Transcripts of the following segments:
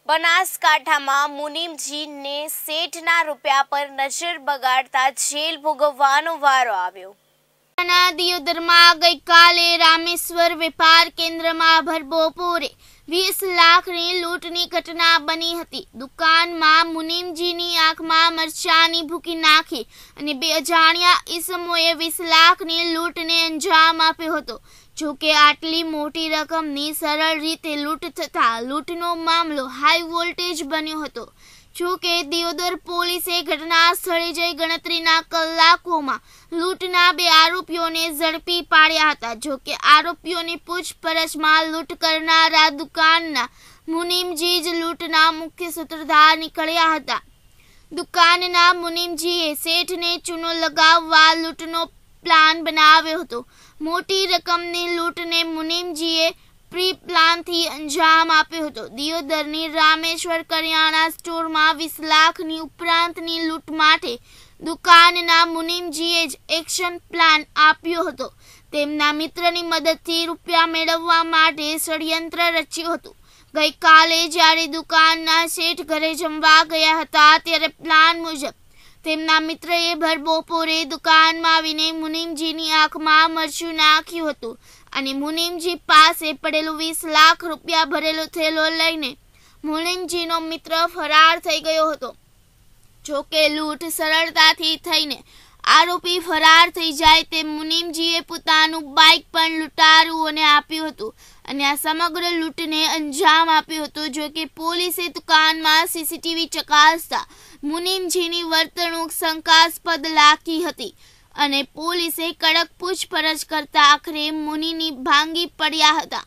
બનાસકાંઠામાં મુનીમજીને શેઠના રૂપિયા પર નજર બગાડતા જેલ ભોગવવાનો વારો આવ્યો। દિયોદરમાં ગઈકાલે રામેશ્વર વેપાર કેન્દ્રમાં ભર બપોરે 20 લાખની લૂંટની ઘટના બની હતી। દુકાનમાં મુનીમજીની આંખમાં મરચાની ભૂકી નાખી અને બે અજાણ્યા ઈસમોએ 20 લાખની લૂંટને અંજામ આપ્યો હતો। જો કે આટલી મોટી રકમની સરળ રીતે લૂંટ થતા લૂંટનો મામલો હાઈ વોલ્ટેજ બન્યો હતો। જો કે દિયોદર પોલીસે ઘટના સ્થળે જઈ ગણતરીના કલાકોમાં લૂંટના બે આરોપીઓને ઝડપી પાડ્યા હતા। જો કે આરોપીઓની પૂછપરછમાં લૂંટ કરનારા દુકાનના મુનીમજી જ લૂંટના મુખ્ય સૂત્રધાર નીકળ્યા હતા। દુકાનના મુનીમજીએ શેઠને ચૂનો લગાવવા લૂંટનો પ્લાન બનાવ્યો હતો। મોટી રકમની લૂંટને મુનીમજીએ પ્રી પ્લાનથી અંજામ આપ્યો હતો। દિયોદરની રામેશ્વર કરિયાણા સ્ટોરમાં 20 લાખની ઉપરાંતની લૂંટ માટે દુકાનના મુનીમજીએ જ એક્શન પ્લાન આપ્યો હતો। તેમના મિત્રની મદદથી રૂપિયા મેળવવા માટે ષડયંત્ર રચ્યું હતું। ગઈકાલે જ્યારે દુકાનના શેઠ ઘરે જમવા ગયા હતા ત્યારે પ્લાન મુજબ તેમના મિત્રએ ભર બપોરે દુકાનમાં આવીને મુનીમજીની આંખમાં મરચું નાખ્યું હતું અને મુનીમજી પાસે પડેલું 20 લાખ રૂપિયા ભરેલો થેલો લઈને મુનીમજીનો મિત્ર ફરાર થઈ ગયો હતો। જો કે લૂંટ સરળતાથી થઈને આરોપી ફરાર થઈ જાય તે મુનીમજીએ પોતાનું બાઇક પણ લૂંટારુઓને આપ્યું હતું અને આ સમગ્ર લૂંટને અંજામ આપ્યો હતો। જો કે પોલીસે દુકાનમાં સીસીટીવી ચકાસતા મુનીમજીની વર્તણૂક શંકાસ્પદ લાગી હતી અને પોલીસે કડક પૂછપરછ કરતા આખરે મુનીની ભાંગી પડ્યા હતા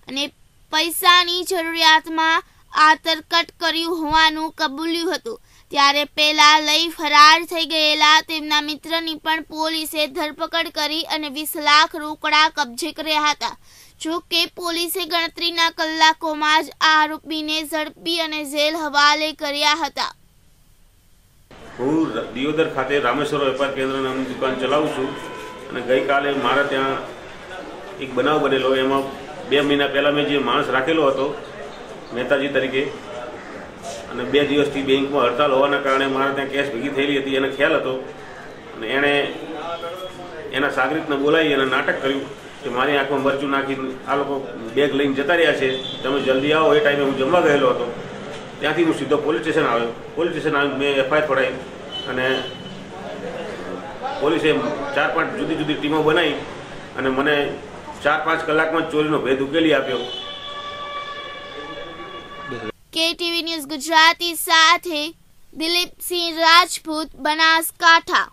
અને પૈસાની જરૂરિયાતમાં આતરકટ કર્યું હોવાનું કબૂલ્યું હતું। ત્યારે પેલા લઈ ફરાર થઈ ગયેલા તેમના મિત્રની પણ પોલીસે ધરપકડ કરી અને 20 લાખ રોકડા કબજે કર્યા હતા। જો કે પોલીસે ગણતરીના કલાકોમાં જ આરોપીને ઝડપી અને જેલ હવાલે કર્યા હતા। હું દિયોદર ખાતે રામેશ્વર વેપાર કેન્દ્ર નામની દુકાન ચલાવું છું અને ગઈકાલે મારા ત્યાં એક બનાવ બનેલો। એમાં 2 મહિના પહેલાં મેં જે માણસ રાખેલો હતો મહેતાજી તરીકે અને 2 દિવસથી બેંકમાં હડતાલ હોવાના કારણે મારા ત્યાં કેશ ભેગી થયેલી હતી એને ખ્યાલ હતો અને એણે એના સાગરીતને બોલાવી અને નાટક કર્યું કે મારી આંખમાં મરચું નાખી આ લોકો બેગ લઈને જતા રહ્યા છે, તમે જલ્દી આવો। એ ટાઈમે હું જમવા ગયેલો હતો। ત્યાંથી હું સીધો પોલીસ સ્ટેશન આવ્યો। પોલીસ સ્ટેશન આવી મેં એફઆઈઆર પડાવી અને પોલીસે 4-5 જુદી જુદી ટીમો બનાવી અને મને 4-5 કલાકમાં ચોરીનો ભેદ ઉકેલી આપ્યો। KTV ન્યૂઝ ગુજરાતી સાથે દિલીપસિંહ રાજપૂત, બનાસકાંઠા।